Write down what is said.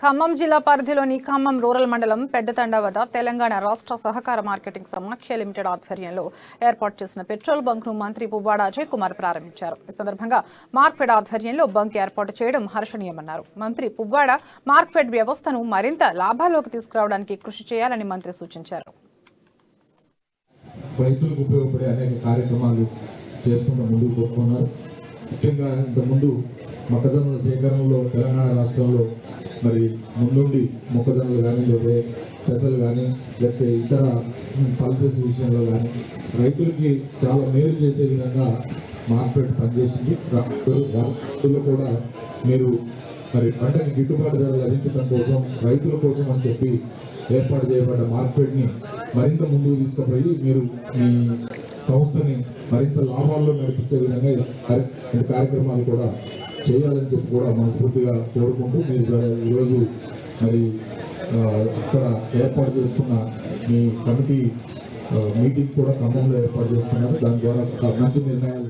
ఖమ్మం జిల్లా పరిధిలోని ఖమ్మం రూరల్ మండలం పెద్దతండా వద్ద తెలంగాణ రాష్ట్ర సహకార మార్కెటింగ్ సమాఖ్య లిమిటెడ్ ఆధ్వర్యంలో ఏర్పాటు చేసిన పెట్రోల్ బంక్ ను మంత్రి పువ్వాడ అజయ్ కుమార్ ప్రారంభించారు. ఈ సందర్భంగా మార్క్ఫెడ్ ఆధ్వర్యంలో బంక్ ఏర్పాటు చేయడం హర్షణీయమన్నారు. మంత్రి పువ్వాడ మార్క్ఫెడ్ వ్యవస్థను మరింత లాభాల్లోకి తీసుకురావడానికి కృషి చేయాలని మంత్రి సూచించారు. రైతులకు ఉపయోగపడే అనేక కార్యక్రమాలు చేసుకుంటూ ముందుకు పోతున్నారు. ముఖ్యంగా ఇంతకుముందు మొక్కజొన్నల సేకరణలో తెలంగాణ రాష్ట్రంలో మరి ముందుండి మొక్కజొన్నలు కానీ లేకపోతే పెసలు కానీ లేకపోతే ఇతర పల్సెస్ విషయంలో కానీ రైతులకి చాలా మేలు చేసే విధంగా మార్కెట్ పనిచేసింది. రైతులు కూడా మీరు మరి పంటకి గిట్టుబాటు ధర లభించడం కోసం రైతుల కోసం అని చెప్పి ఏర్పాటు చేయబడ్డ మార్కెట్ని మరింత ముందుకు తీసుకుపోయి మీరు మీ సంస్థని మరింత లాభాల్లో నడిపించే విధంగా కార్యక్రమాలు కూడా చేయాలని చెప్పి కూడా మనస్ఫూర్తిగా కోరుకుంటూ మీరు ఈరోజు మరి అక్కడ ఏర్పాటు చేస్తున్న మీ కమిటీ మీటింగ్ కూడా ఖమ్మంలో ఏర్పాటు చేస్తున్నారు. దాని ద్వారా మంచి నిర్ణయాలు